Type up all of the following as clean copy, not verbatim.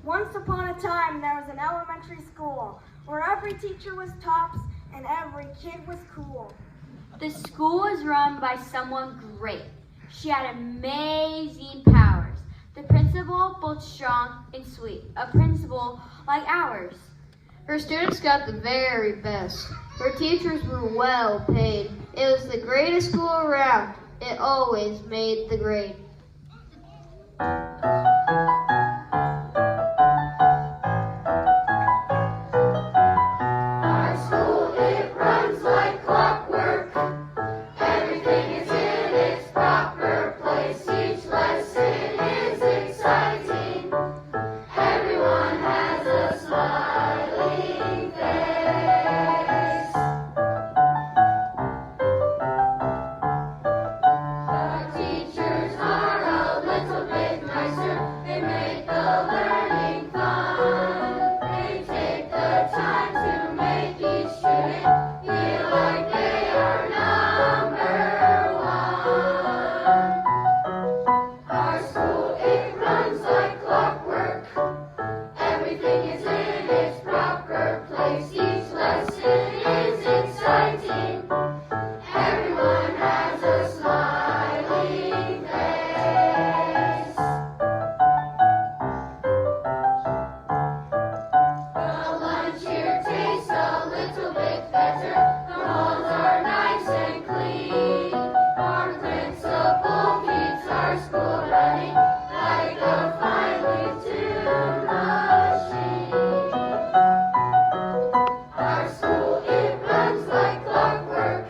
Once upon a time, there was an elementary school where every teacher was tops and every kid was cool. The school was run by someone great. She had amazing powers. The principal, both strong and sweet, a principal like ours. Her students got the very best. Her teachers were well paid. It was the greatest school around. It always made the grade. Our school, it runs like clockwork. Everything is in its proper place. Each lesson is exciting. Everyone has a smiling face. The teachers are a little bit nicer. They make the learning fun. They take the time to make each student feel like they are number one. Our school, it runs like clockwork. Everything is in its proper place. Each lesson is exciting. Everyone has a smiling face. The lunch here tastes a little bit better. The halls are nice and clean. Our principal keeps our school running like a finely tuned machine. Our school, it runs like clockwork.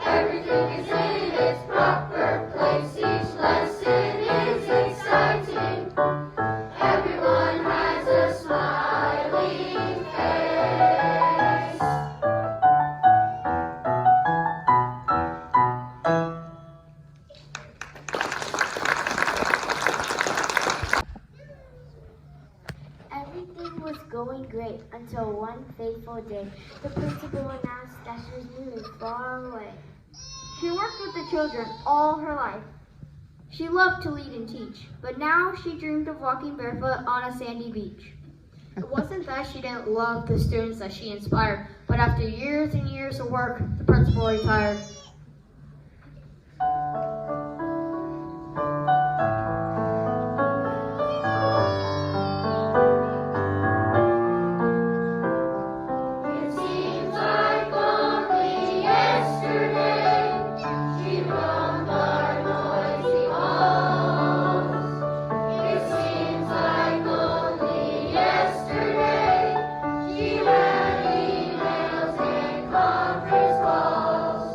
Everything is in its proper place. Each lesson is exciting. Everyone has a smiling face. Everything was going great until one fateful day. The principal announced that she was moving far away. She worked with the children all her life. She loved to lead and teach, but now she dreamed of walking barefoot on a sandy beach. It wasn't that she didn't love the students that she inspired, but after years and years of work, the principal retired. It seems like only yesterday she roamed our noisy halls. It seems like only yesterday she ran emails and conference calls.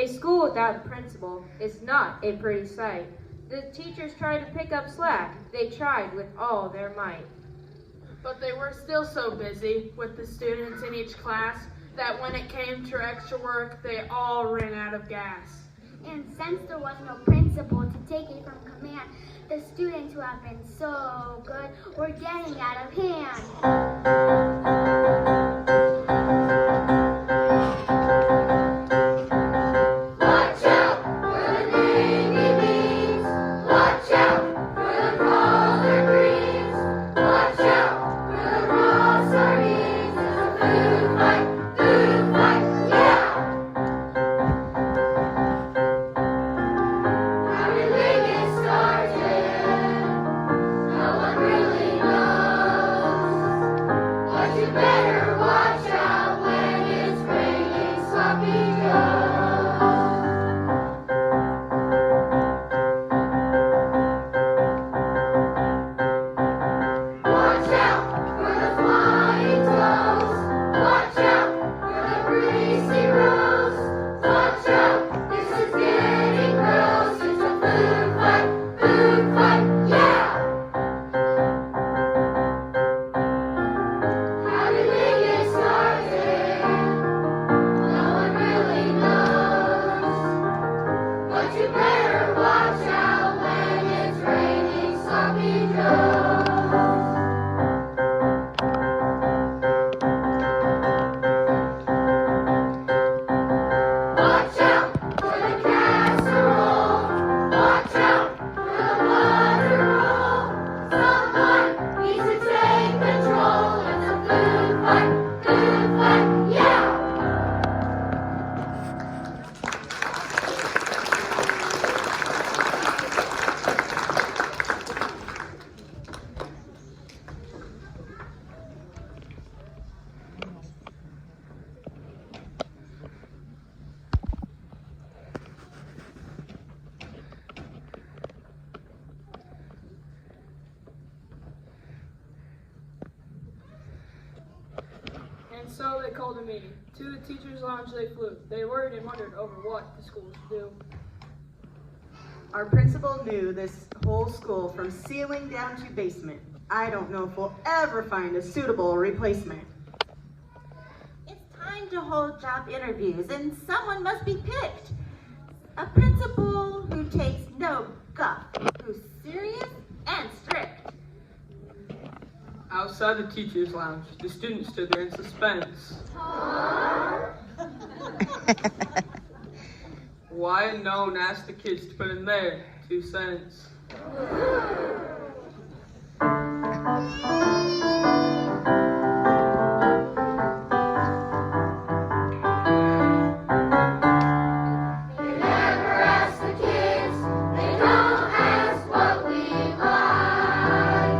A school without a principal is not a pretty sight. The teachers tried to pick up slack. They tried with all their might. But they were still so busy with the students in each class that when it came to extra work, they all ran out of gas. And since there was no principal to take it from command, the students who have been so good were getting out of hand. Watch out for the navy beans. Watch out for the collard greens. Watch out for the raw sardines. It's a food fight, yeah! How did they get started? No one really knows. But you better watch out when it's raining sloppy joes. Watch out for the flying toes. Watch out for the greasy roes. Watch out, this is getting gross. It's a food fight, yeah! How did they get started? No one really knows. But you better watch out when it's raining sloppy joes. Watch out for the casserole. Watch out for the butter roll. Someone needs to take control. It's a food fight, yeah! And so they called a meeting. To the teacher's lounge they flew. They worried and wondered over what the school should do. Our principal knew this whole school from ceiling down to basement. I don't know if we'll ever find a suitable replacement. It's time to hold job interviews, and someone must be picked. A principal who takes no guff, who's serious and strict. Outside the teacher's lounge, the students stood there in suspense. Wyatt and Owen asked the kids to put in their 2 cents. They never ask the kids. They don't ask what we like.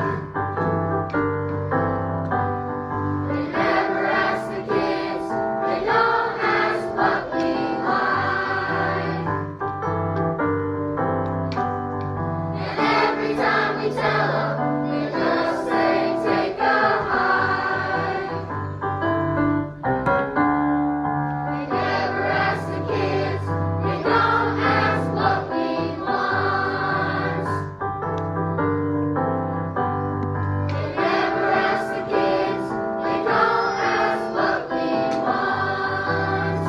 They never ask the kids. They don't ask what we like. And every time we tell them, they just say, take a hike. They never ask the kids. They don't ask what we want. They never ask the kids. They don't ask what we want.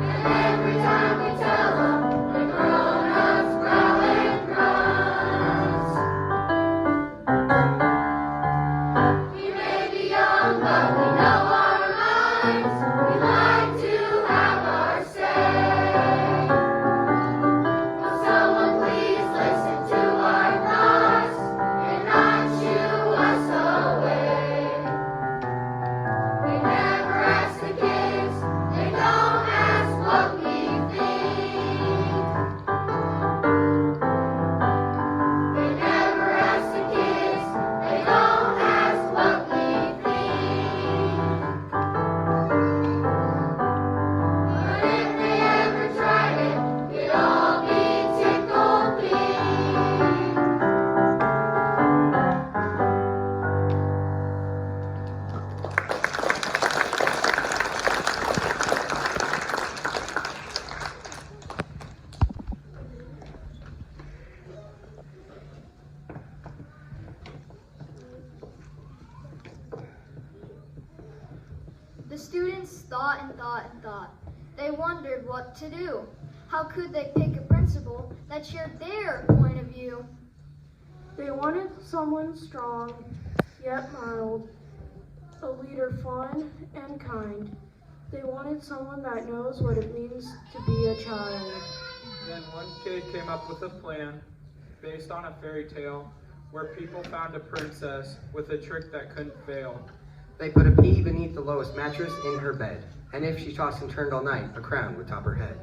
And every time we tell them, the grown-ups growl and grunt. We may be young, but we know our minds. We like to have our say. Will someone please listen to our thoughts and not shoo us away? They never ask the kids. They don't ask what we think. They never ask the kids. They don't ask what we think. thought and thought and thought. They wondered what to do. How could they pick a principal that shared their point of view? They wanted someone strong, yet mild, a leader fun and kind. They wanted someone that knows what it means to be a child. Then one kid came up with a plan based on a fairy tale where people found a princess with a trick that couldn't fail. They put a pea beneath the lowest mattress in her bed, and if she tossed and turned all night, a crown would top her head.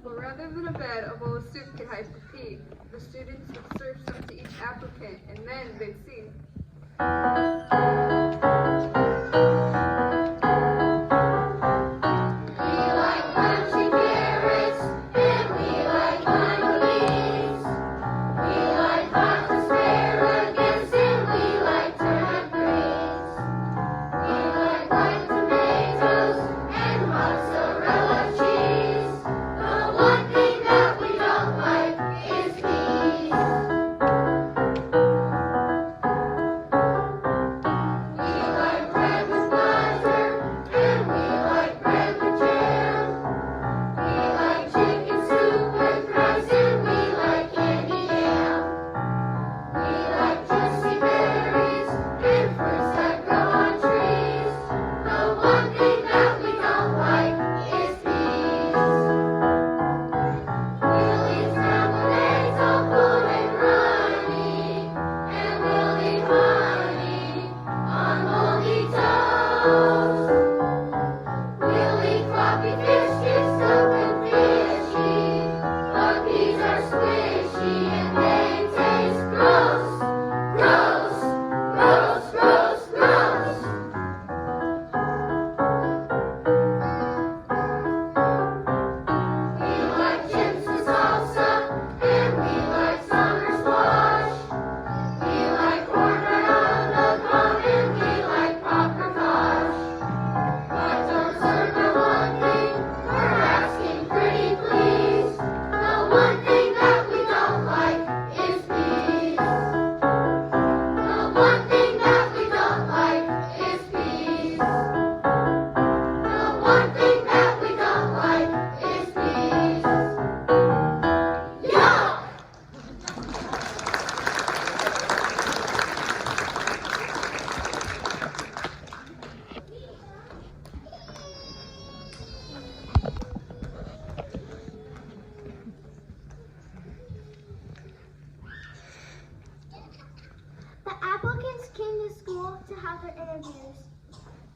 But rather than a bed, a bowl of soup could hide the pea. The students would serve some to each applicant, and then they'd see.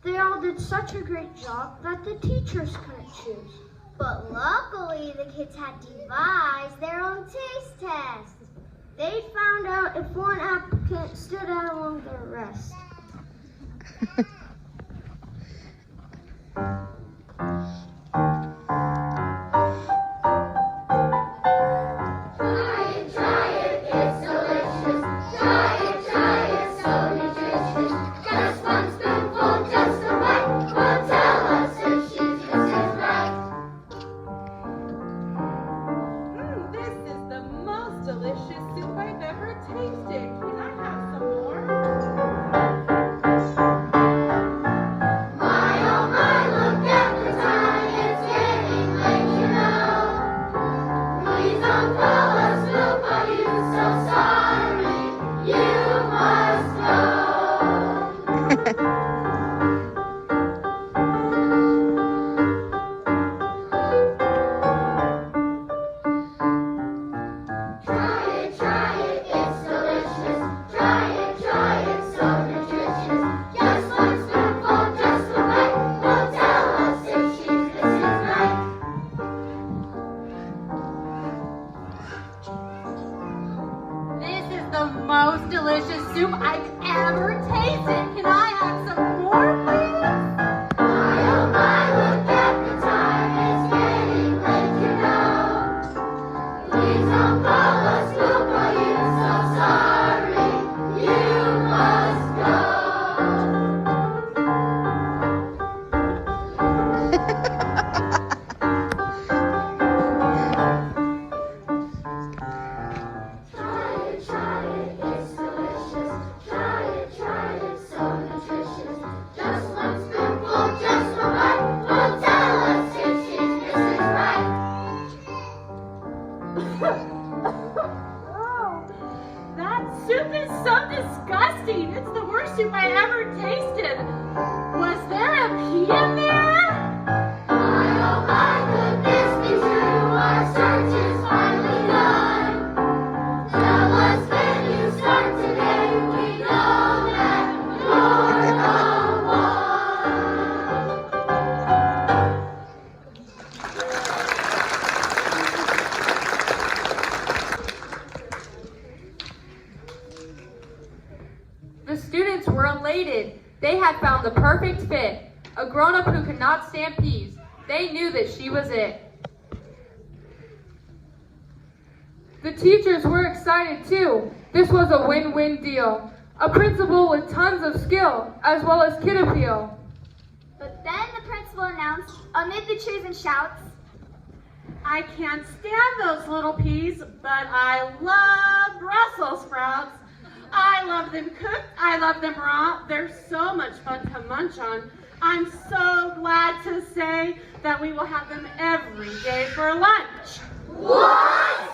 They all did such a great job that the teachers couldn't choose. But luckily, the kids had devised their own taste test. They found out if one applicant stood out among the rest. Try it, it's delicious. Try They had found the perfect fit, a grown-up who could not stand peas. They knew that she was it. The teachers were excited too. This was a win-win deal. A principal with tons of skill, as well as kid appeal. But then the principal announced, amid the cheers and shouts, I can't stand those little peas, but I love Brussels sprouts. I love them cooked, I love them raw. They're so much fun to munch on. I'm so glad to say that we will have them every day for lunch. What?